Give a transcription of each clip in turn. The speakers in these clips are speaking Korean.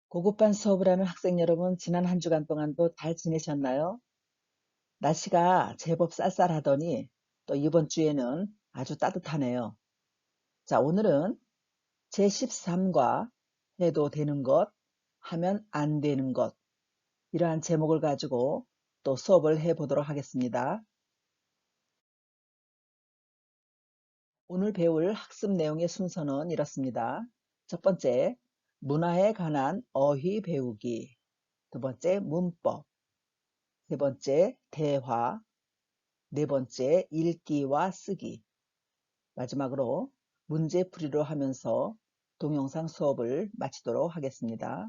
고급반 수업을 하는 학생 여러분, 지난 한 주간 동안도 잘 지내셨나요? 날씨가 제법 쌀쌀하더니 또 이번 주에는 아주 따뜻하네요. 자, 오늘은 제13과 해도 되는 것, 하면 안 되는 것, 이러한 제목을 가지고 또 수업을 해보도록 하겠습니다. 오늘 배울 학습 내용의 순서는 이렇습니다. 첫 번째, 문화에 관한 어휘 배우기. 두 번째, 문법. 세 번째, 대화. 네 번째, 읽기와 쓰기. 마지막으로 문제풀이로 하면서 동영상 수업을 마치도록 하겠습니다.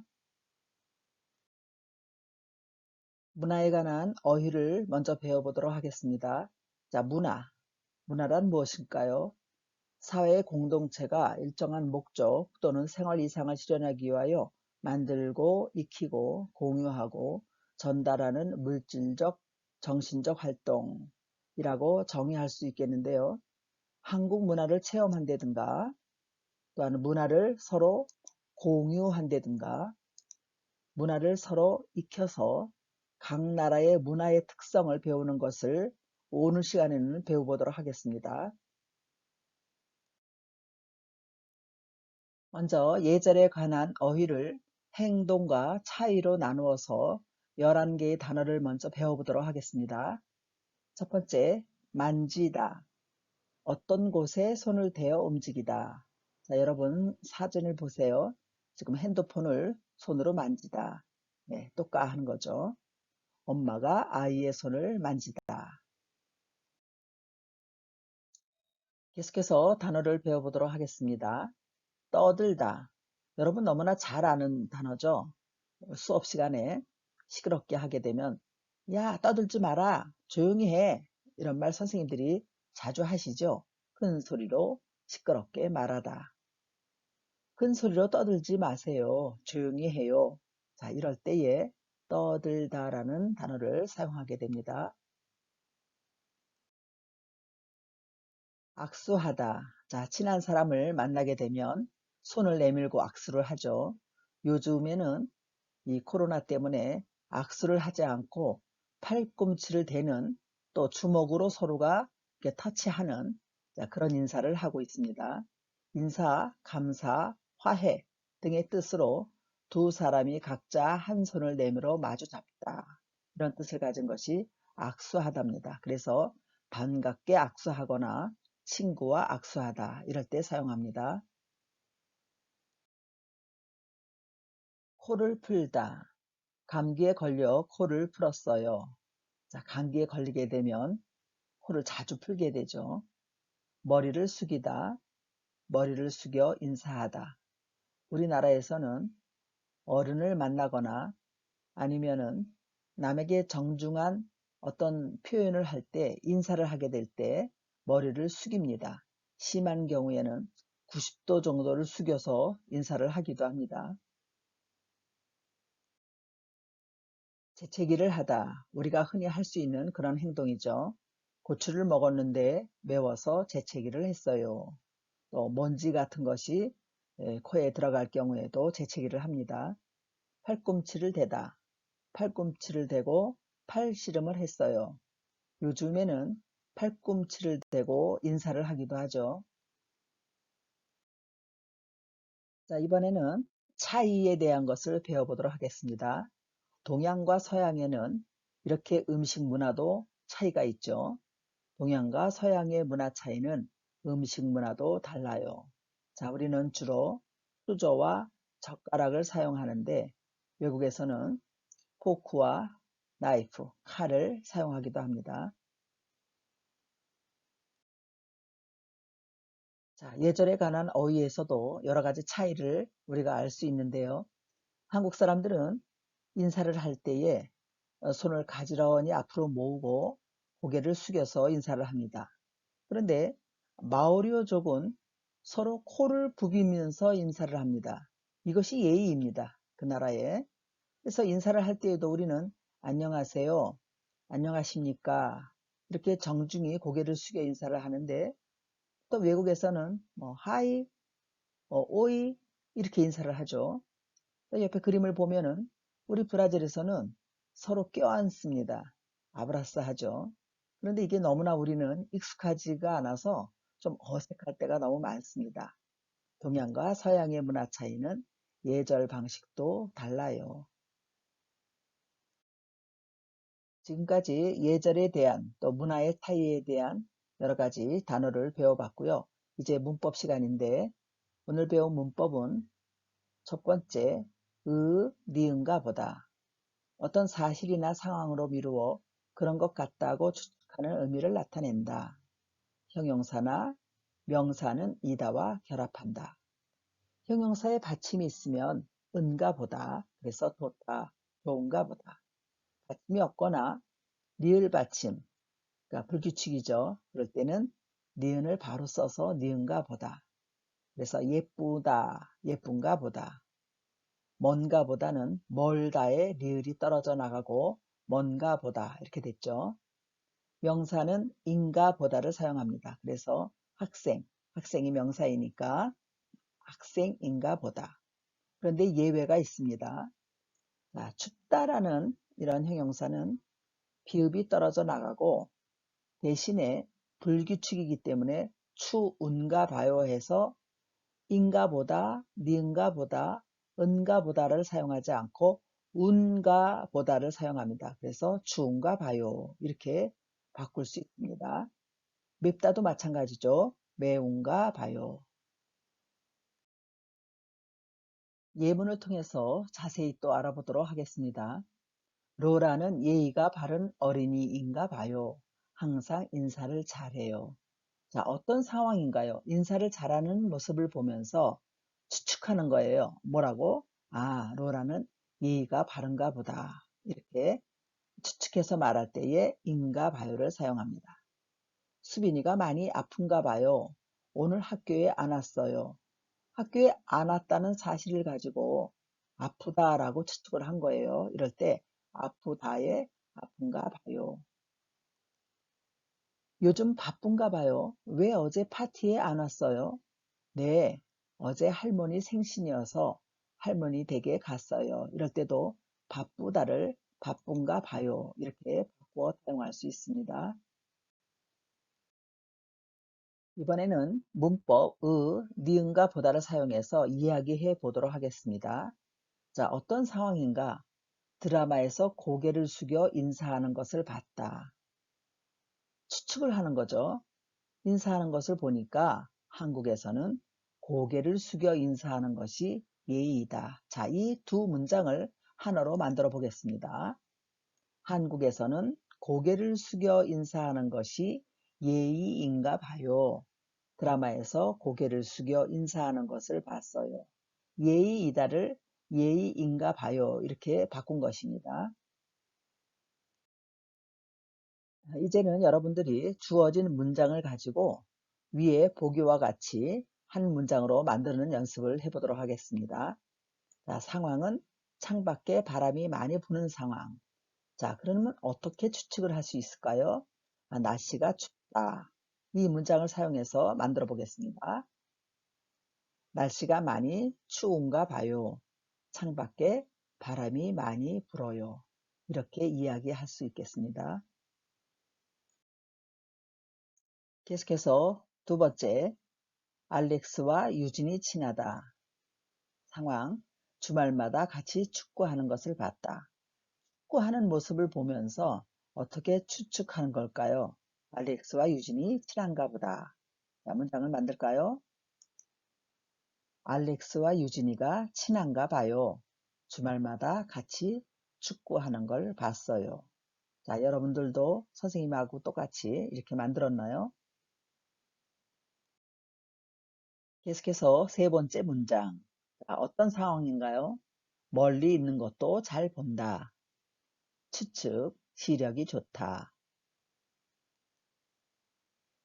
문화에 관한 어휘를 먼저 배워보도록 하겠습니다. 자, 문화. 문화란 무엇일까요? 사회 공동체가 일정한 목적 또는 생활 이상을 실현하기 위하여 만들고 익히고 공유하고 전달하는 물질적, 정신적 활동이라고 정의할 수 있겠는데요. 한국 문화를 체험한다든가 또한 문화를 서로 공유한다든가 문화를 서로 익혀서 각 나라의 문화의 특성을 배우는 것을 오늘 시간에는 배워보도록 하겠습니다. 먼저 예절에 관한 어휘를 행동과 차이로 나누어서 11개의 단어를 먼저 배워보도록 하겠습니다. 첫 번째, 만지다. 어떤 곳에 손을 대어 움직이다. 자, 여러분 사진을 보세요. 지금 핸드폰을 손으로 만지다. 네, 똑까 하는 거죠. 엄마가 아이의 손을 만지다. 계속해서 단어를 배워보도록 하겠습니다. 떠들다. 여러분 너무나 잘 아는 단어죠. 수업 시간에 시끄럽게 하게 되면 야, 떠들지 마라. 조용히 해. 이런 말 선생님들이 자주 하시죠. 큰 소리로 시끄럽게 말하다. 큰 소리로 떠들지 마세요. 조용히 해요. 자, 이럴 때에 떠들다라는 단어를 사용하게 됩니다. 악수하다. 자, 친한 사람을 만나게 되면 손을 내밀고 악수를 하죠. 요즘에는 이 코로나 때문에 악수를 하지 않고 팔꿈치를 대는 또 주먹으로 서로가 이렇게 터치하는 그런 인사를 하고 있습니다. 인사, 감사, 화해 등의 뜻으로 두 사람이 각자 한 손을 내밀어 마주 잡다. 이런 뜻을 가진 것이 악수하다입니다. 그래서 반갑게 악수하거나 친구와 악수하다 이럴 때 사용합니다. 코를 풀다. 감기에 걸려 코를 풀었어요. 자, 감기에 걸리게 되면 코를 자주 풀게 되죠. 머리를 숙이다. 머리를 숙여 인사하다. 우리나라에서는 어른을 만나거나 아니면은 남에게 정중한 어떤 표현을 할 때 인사를 하게 될 때 머리를 숙입니다. 심한 경우에는 90도 정도를 숙여서 인사를 하기도 합니다. 재채기를 하다. 우리가 흔히 할 수 있는 그런 행동이죠. 고추를 먹었는데 매워서 재채기를 했어요. 또 먼지 같은 것이 코에 들어갈 경우에도 재채기를 합니다. 팔꿈치를 대다. 팔꿈치를 대고 팔씨름을 했어요. 요즘에는 팔꿈치를 대고 인사를 하기도 하죠. 자, 이번에는 차이에 대한 것을 배워보도록 하겠습니다. 동양과 서양에는 이렇게 음식 문화도 차이가 있죠. 동양과 서양의 문화 차이는 음식 문화도 달라요. 자, 우리는 주로 수저와 젓가락을 사용하는데 외국에서는 포크와 나이프, 칼을 사용하기도 합니다. 자, 예절에 관한 어휘에서도 여러 가지 차이를 우리가 알 수 있는데요. 한국 사람들은 인사를 할 때에 손을 가지런히 앞으로 모으고 고개를 숙여서 인사를 합니다. 그런데 마오리어족은 서로 코를 부비면서 인사를 합니다. 이것이 예의입니다. 그 나라에. 그래서 인사를 할 때에도 우리는 안녕하세요, 안녕하십니까 이렇게 정중히 고개를 숙여 인사를 하는데 또 외국에서는 뭐 하이, 오이 이렇게 인사를 하죠. 옆에 그림을 보면은 우리 브라질에서는 서로 껴안습니다. 아브라스 하죠. 그런데 이게 너무나 우리는 익숙하지가 않아서 좀 어색할 때가 너무 많습니다. 동양과 서양의 문화 차이는 예절 방식도 달라요. 지금까지 예절에 대한 또 문화의 차이에 대한 여러 가지 단어를 배워봤고요. 이제 문법 시간인데 오늘 배운 문법은 첫 번째, 니은가 보다. 어떤 사실이나 상황으로 미루어 그런 것 같다고 추측하는 의미를 나타낸다. 형용사나 명사는 이다와 결합한다. 형용사에 받침이 있으면 은가 보다, 그래서 좋다, 좋은가 보다. 받침이 없거나 리을 받침, 그러니까 불규칙이죠. 그럴 때는 니은을 바로 써서 니은가 보다. 그래서 예쁘다, 예쁜가 보다. 먼가 보다는 멀다에 리을이 떨어져 나가고 먼가 보다 이렇게 됐죠. 명사는 인가 보다를 사용합니다. 그래서 학생, 학생이 명사이니까 학생인가 보다. 그런데 예외가 있습니다. 자, 춥다라는 이런 형용사는 비읍이 떨어져 나가고 대신에 불규칙이기 때문에 추운가 봐요 해서 인가 보다, 니은가 보다, 은가 보다를 사용하지 않고 운가 보다를 사용합니다. 그래서 추운가 봐요. 이렇게 바꿀 수 있습니다. 맵다도 마찬가지죠. 매운가 봐요. 예문을 통해서 자세히 또 알아보도록 하겠습니다. 로라는 예의가 바른 어린이인가 봐요. 항상 인사를 잘해요. 자, 어떤 상황인가요? 인사를 잘하는 모습을 보면서 추측하는 거예요. 뭐라고? 아, 로라는 예의가 바른가 보다. 이렇게 추측해서 말할 때에 인가 봐요를 사용합니다. 수빈이가 많이 아픈가 봐요. 오늘 학교에 안 왔어요. 학교에 안 왔다는 사실을 가지고 아프다라고 추측을 한 거예요. 이럴 때 아프다에 아픈가 봐요. 요즘 바쁜가 봐요. 왜 어제 파티에 안 왔어요? 네, 어제 할머니 생신이어서 할머니 댁에 갔어요. 이럴 때도 바쁘다를 바쁜가 봐요. 이렇게 바꾸어 사용할 수 있습니다. 이번에는 문법 니은가 보다를 사용해서 이야기해 보도록 하겠습니다. 자, 어떤 상황인가? 드라마에서 고개를 숙여 인사하는 것을 봤다. 추측을 하는 거죠. 인사하는 것을 보니까 한국에서는 고개를 숙여 인사하는 것이 예의이다. 자, 이 두 문장을 하나로 만들어 보겠습니다. 한국에서는 고개를 숙여 인사하는 것이 예의인가 봐요. 드라마에서 고개를 숙여 인사하는 것을 봤어요. 예의이다를 예의인가 봐요. 이렇게 바꾼 것입니다. 이제는 여러분들이 주어진 문장을 가지고 위에 보기와 같이 한 문장으로 만드는 연습을 해보도록 하겠습니다. 자, 상황은 창밖에 바람이 많이 부는 상황. 자, 그러면 어떻게 추측을 할 수 있을까요? 아, 날씨가 춥다. 이 문장을 사용해서 만들어 보겠습니다. 날씨가 많이 추운가 봐요. 창밖에 바람이 많이 불어요. 이렇게 이야기할 수 있겠습니다. 계속해서 두 번째, 알렉스와 유진이 친하다. 상황, 주말마다 같이 축구하는 것을 봤다. 축구하는 모습을 보면서 어떻게 추측하는 걸까요? 알렉스와 유진이 친한가 보다. 자, 문장을 만들까요? 알렉스와 유진이가 친한가 봐요. 주말마다 같이 축구하는 걸 봤어요. 자, 여러분들도 선생님하고 똑같이 이렇게 만들었나요? 계속해서 세 번째 문장. 자, 어떤 상황인가요? 멀리 있는 것도 잘 본다. 추측, 시력이 좋다.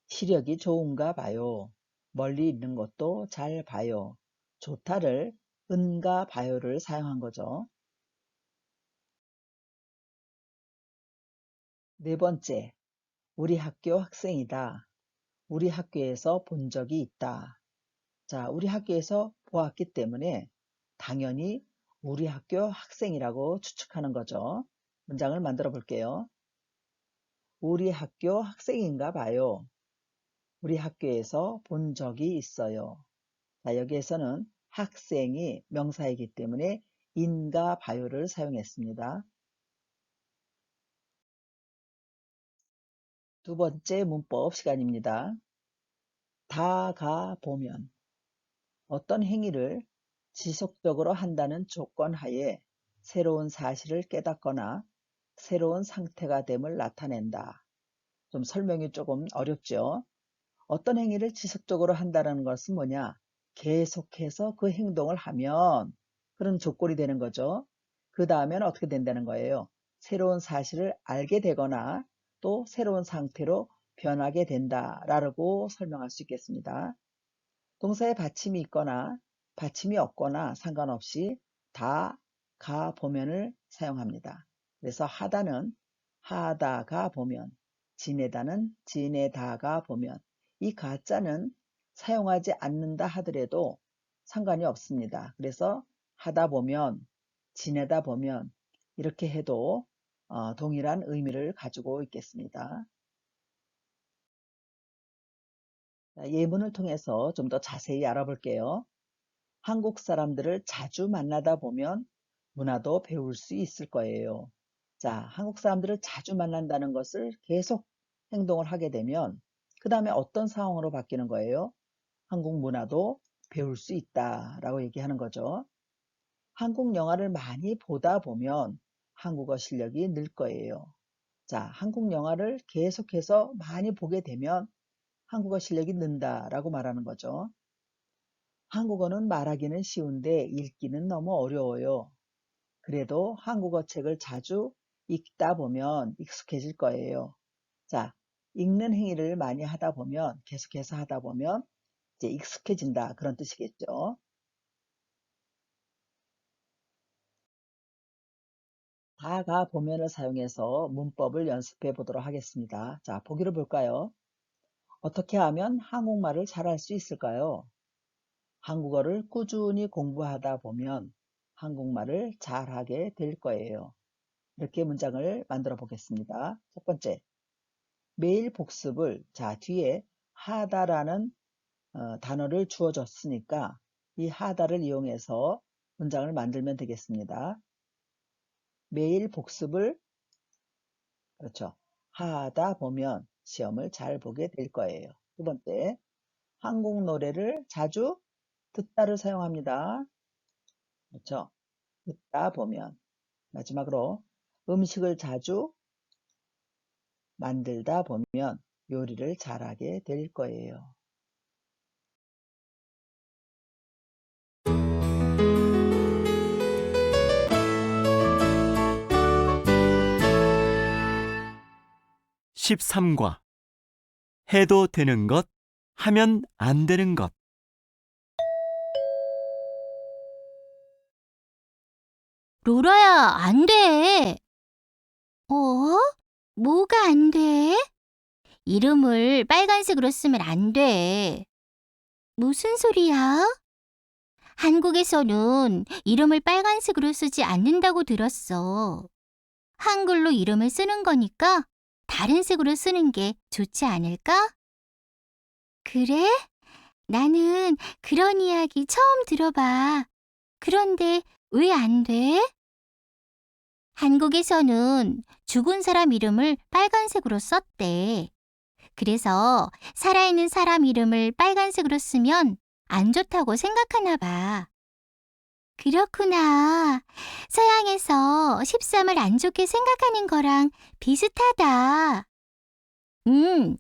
시력이 좋은가 봐요. 멀리 있는 것도 잘 봐요. 좋다를 은가 봐요를 사용한 거죠. 네 번째, 우리 학교 학생이다. 우리 학교에서 본 적이 있다. 자, 우리 학교에서 보았기 때문에 당연히 우리 학교 학생이라고 추측하는 거죠. 문장을 만들어 볼게요. 우리 학교 학생인가 봐요. 우리 학교에서 본 적이 있어요. 자, 여기에서는 학생이 명사이기 때문에 인가 봐요를 사용했습니다. 두 번째 문법 시간입니다. 다가 보면 어떤 행위를 지속적으로 한다는 조건 하에 새로운 사실을 깨닫거나 새로운 상태가 됨을 나타낸다. 좀 설명이 조금 어렵죠? 어떤 행위를 지속적으로 한다는 것은 뭐냐? 계속해서 그 행동을 하면 그런 조건이 되는 거죠. 그 다음에는 어떻게 된다는 거예요? 새로운 사실을 알게 되거나 또 새로운 상태로 변하게 된다라고 설명할 수 있겠습니다. 동사에 받침이 있거나 받침이 없거나 상관없이 다, 가, 보면을 사용합니다. 그래서 하다는 하다가 보면, 지내다는 지내다가 보면, 이 가자는 사용하지 않는다 하더라도 상관이 없습니다. 그래서 하다 보면, 지내다 보면 이렇게 해도 동일한 의미를 가지고 있겠습니다. 예문을 통해서 좀 더 자세히 알아볼게요. 한국 사람들을 자주 만나다 보면 문화도 배울 수 있을 거예요. 자, 한국 사람들을 자주 만난다는 것을 계속 행동을 하게 되면 그 다음에 어떤 상황으로 바뀌는 거예요? 한국 문화도 배울 수 있다라고 얘기하는 거죠. 한국 영화를 많이 보다 보면 한국어 실력이 늘 거예요. 자, 한국 영화를 계속해서 많이 보게 되면 한국어 실력이 는다라고 말하는 거죠. 한국어는 말하기는 쉬운데 읽기는 너무 어려워요. 그래도 한국어 책을 자주 읽다 보면 익숙해질 거예요. 자, 읽는 행위를 많이 하다 보면, 계속해서 하다 보면 이제 익숙해진다. 그런 뜻이겠죠. 다가 보면을 사용해서 문법을 연습해 보도록 하겠습니다. 자, 보기를 볼까요? 어떻게 하면 한국말을 잘할 수 있을까요? 한국어를 꾸준히 공부하다 보면 한국말을 잘하게 될 거예요. 이렇게 문장을 만들어 보겠습니다. 첫 번째, 매일 복습을, 자, 뒤에 하다라는 단어를 주어줬으니까 이 하다를 이용해서 문장을 만들면 되겠습니다. 매일 복습을, 그렇죠, 하다 보면 시험을 잘 보게 될 거예요. 두 번째, 한국 노래를 자주 듣다를 사용합니다. 그렇죠. 듣다 보면. 마지막으로 음식을 자주 만들다 보면 요리를 잘하게 될 거예요. (13과) 해도 되는 것, 하면 안 되는 것. 로라야, 안 돼. 어? 뭐가 안 돼? 이름을 빨간색으로 쓰면 안 돼. 무슨 소리야? 한국에서는 이름을 빨간색으로 쓰지 않는다고 들었어. 한글로 이름을 쓰는 거니까 다른 색으로 쓰는 게 좋지 않을까? 그래? 나는 그런 이야기 처음 들어봐. 그런데 왜 안 돼? 한국에서는 죽은 사람 이름을 빨간색으로 썼대. 그래서 살아있는 사람 이름을 빨간색으로 쓰면 안 좋다고 생각하나 봐. 그렇구나. 서양에서 13을 안 좋게 생각하는 거랑 비슷하다. 음,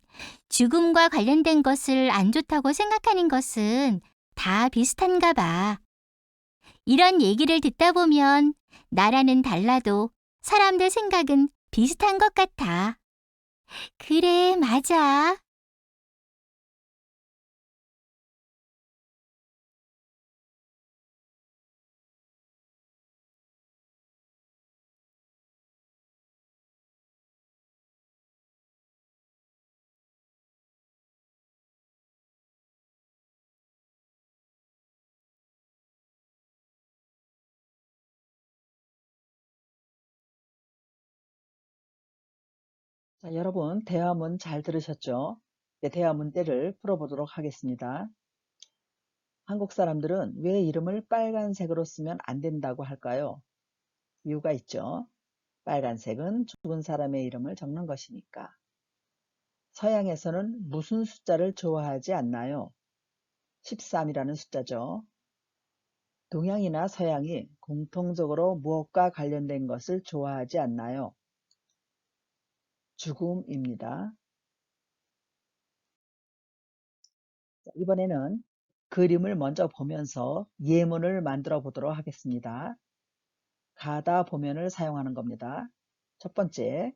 죽음과 관련된 것을 안 좋다고 생각하는 것은 다 비슷한가 봐. 이런 얘기를 듣다 보면 나라는 달라도 사람들 생각은 비슷한 것 같아. 그래, 맞아. 자, 여러분 대화문 잘 들으셨죠? 네, 대화문대를 풀어보도록 하겠습니다. 한국 사람들은 왜 이름을 빨간색으로 쓰면 안 된다고 할까요? 이유가 있죠. 빨간색은 죽은 사람의 이름을 적는 것이니까. 서양에서는 무슨 숫자를 좋아하지 않나요? 13이라는 숫자죠. 동양이나 서양이 공통적으로 무엇과 관련된 것을 좋아하지 않나요? 죽음입니다. 이번에는 그림을 먼저 보면서 예문을 만들어 보도록 하겠습니다. 가다 보면을 사용하는 겁니다. 첫 번째,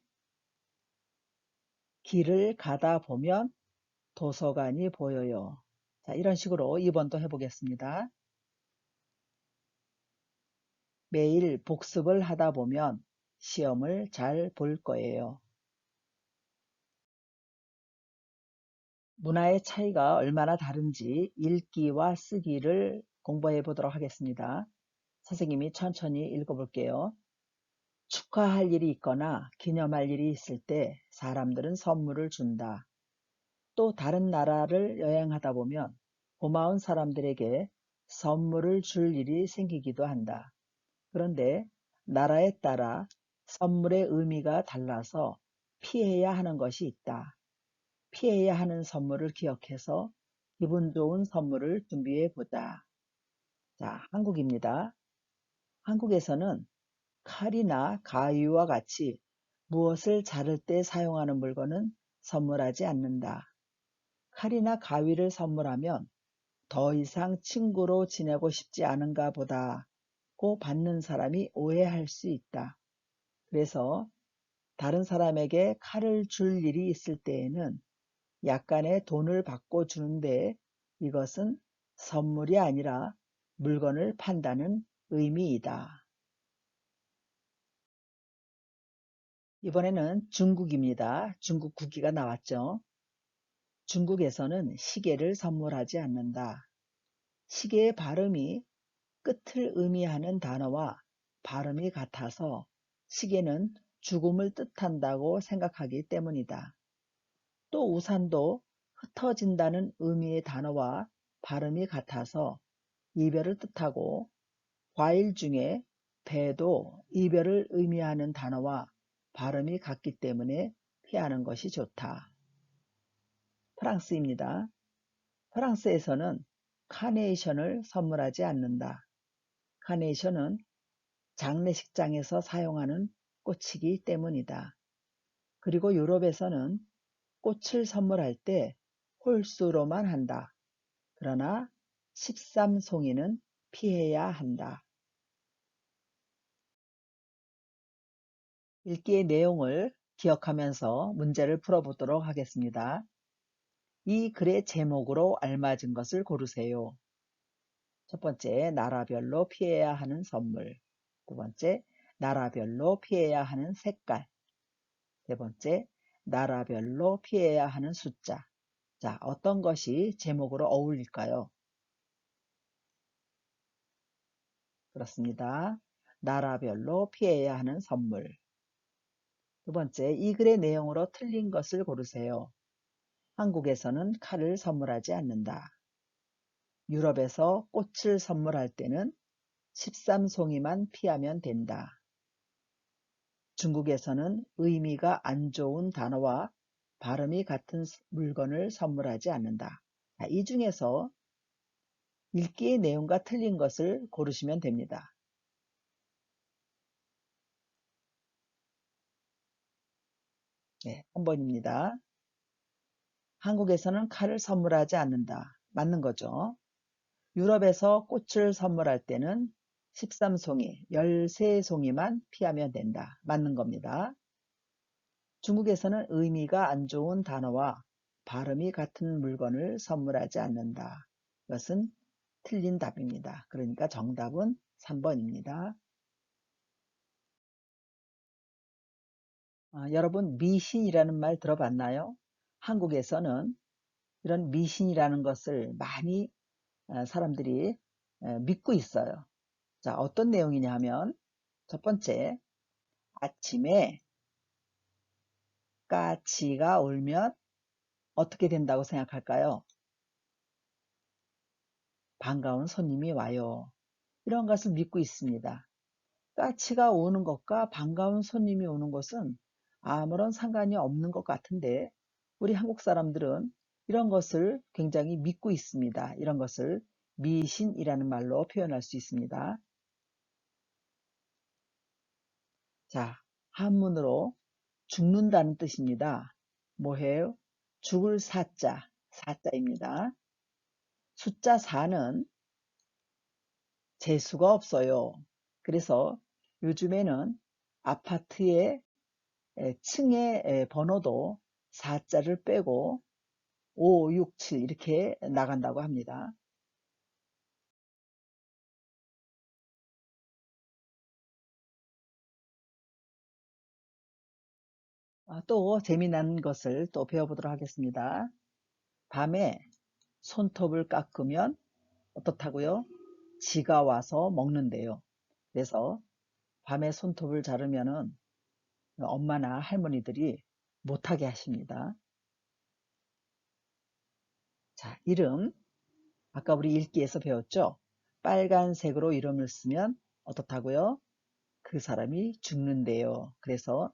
길을 가다 보면 도서관이 보여요. 자, 이런 식으로 2번도 해보겠습니다. 매일 복습을 하다 보면 시험을 잘 볼 거예요. 문화의 차이가 얼마나 다른지 읽기와 쓰기를 공부해 보도록 하겠습니다. 선생님이 천천히 읽어볼게요. 축하할 일이 있거나 기념할 일이 있을 때 사람들은 선물을 준다. 또 다른 나라를 여행하다 보면 고마운 사람들에게 선물을 줄 일이 생기기도 한다. 그런데 나라에 따라 선물의 의미가 달라서 피해야 하는 것이 있다. 피해야 하는 선물을 기억해서 기분 좋은 선물을 준비해 보자. 자, 한국입니다. 한국에서는 칼이나 가위와 같이 무엇을 자를 때 사용하는 물건은 선물하지 않는다. 칼이나 가위를 선물하면 더 이상 친구로 지내고 싶지 않은가 보다고 받는 사람이 오해할 수 있다. 그래서 다른 사람에게 칼을 줄 일이 있을 때에는 약간의 돈을 받고 주는데 이것은 선물이 아니라 물건을 판다는 의미이다. 이번에는 중국입니다. 중국 국기가 나왔죠. 중국에서는 시계를 선물하지 않는다. 시계의 발음이 끝을 의미하는 단어와 발음이 같아서 시계는 죽음을 뜻한다고 생각하기 때문이다. 또 우산도 흩어진다는 의미의 단어와 발음이 같아서 이별을 뜻하고 과일 중에 배도 이별을 의미하는 단어와 발음이 같기 때문에 피하는 것이 좋다. 프랑스입니다. 프랑스에서는 카네이션을 선물하지 않는다. 카네이션은 장례식장에서 사용하는 꽃이기 때문이다. 그리고 유럽에서는 꽃을 선물할 때 홀수로만 한다. 그러나 13송이는 피해야 한다. 읽기의 내용을 기억하면서 문제를 풀어보도록 하겠습니다. 이 글의 제목으로 알맞은 것을 고르세요. 첫 번째, 나라별로 피해야 하는 선물. 두 번째, 나라별로 피해야 하는 색깔. 세 번째, 나라별로 피해야 하는 숫자. 자, 어떤 것이 제목으로 어울릴까요? 그렇습니다. 나라별로 피해야 하는 선물. 두 번째, 이 글의 내용으로 틀린 것을 고르세요. 한국에서는 칼을 선물하지 않는다. 유럽에서 꽃을 선물할 때는 13송이만 피하면 된다. 중국에서는 의미가 안 좋은 단어와 발음이 같은 물건을 선물하지 않는다. 이 중에서 읽기의 내용과 틀린 것을 고르시면 됩니다. 네, 3번입니다. 한국에서는 칼을 선물하지 않는다. 맞는 거죠. 유럽에서 꽃을 선물할 때는 13송이, 13송이만 피하면 된다. 맞는 겁니다. 중국에서는 의미가 안 좋은 단어와 발음이 같은 물건을 선물하지 않는다. 이것은 틀린 답입니다. 그러니까 정답은 3번입니다. 여러분 미신이라는 말 들어봤나요? 한국에서는 이런 미신이라는 것을 많이 사람들이 믿고 있어요. 자, 어떤 내용이냐 하면 첫 번째, 아침에 까치가 울면 어떻게 된다고 생각할까요? 반가운 손님이 와요. 이런 것을 믿고 있습니다. 까치가 오는 것과 반가운 손님이 오는 것은 아무런 상관이 없는 것 같은데 우리 한국 사람들은 이런 것을 굉장히 믿고 있습니다. 이런 것을 미신이라는 말로 표현할 수 있습니다. 자, 한문으로 죽는다는 뜻입니다. 뭐예요? 죽을 사자, 사자입니다. 숫자 4는 재수가 없어요. 그래서 요즘에는 아파트의 층의 번호도 4자를 빼고 5, 6, 7 이렇게 나간다고 합니다. 또 재미난 것을 또 배워보도록 하겠습니다. 밤에 손톱을 깎으면 어떻다고요? 쥐가 와서 먹는데요. 그래서 밤에 손톱을 자르면은 엄마나 할머니들이 못하게 하십니다. 자, 이름. 아까 우리 읽기에서 배웠죠? 빨간색으로 이름을 쓰면 어떻다고요? 그 사람이 죽는데요. 그래서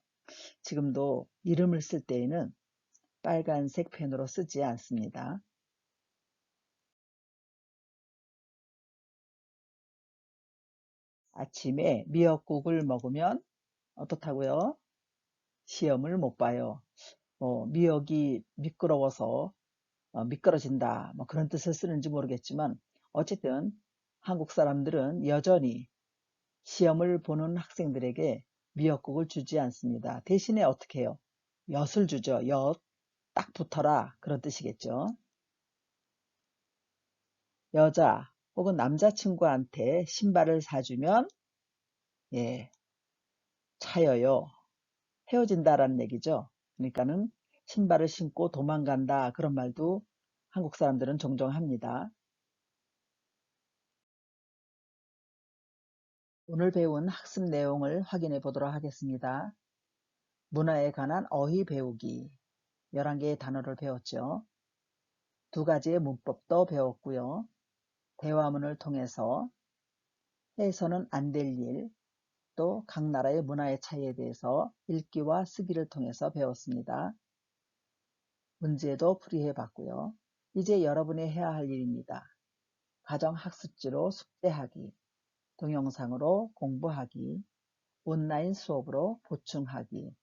지금도 이름을 쓸 때에는 빨간색 펜으로 쓰지 않습니다. 아침에 미역국을 먹으면 어떻다고요? 시험을 못 봐요. 미역이 미끄러워서 미끄러진다. 뭐 그런 뜻을 쓰는지 모르겠지만 어쨌든 한국 사람들은 여전히 시험을 보는 학생들에게 미역국을 주지 않습니다. 대신에 어떻게 해요? 엿을 주죠. 엿. 딱 붙어라. 그런 뜻이겠죠. 여자 혹은 남자친구한테 신발을 사주면 예, 차여요. 헤어진다라는 얘기죠. 그러니까는 신발을 신고 도망간다. 그런 말도 한국 사람들은 종종 합니다. 오늘 배운 학습 내용을 확인해 보도록 하겠습니다. 문화에 관한 어휘 배우기 11개의 단어를 배웠죠. 2가지의 문법도 배웠고요. 대화문을 통해서 해서는 안 될 일, 또 각 나라의 문화의 차이에 대해서 읽기와 쓰기를 통해서 배웠습니다. 문제도 풀이해 봤고요. 이제 여러분이 해야 할 일입니다. 가정학습지로 숙제하기, 동영상으로 공부하기, 온라인 수업으로 보충하기,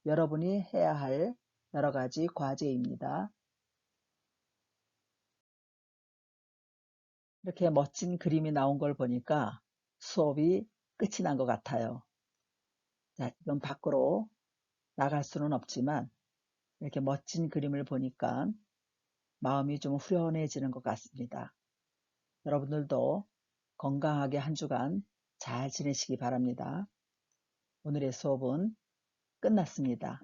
여러분이 해야 할 여러 가지 과제입니다. 이렇게 멋진 그림이 나온 걸 보니까 수업이 끝이 난 것 같아요. 자, 지금 밖으로 나갈 수는 없지만 이렇게 멋진 그림을 보니까 마음이 좀 후련해지는 것 같습니다. 여러분들도 건강하게 한 주간 잘 지내시기 바랍니다. 오늘의 수업은 끝났습니다.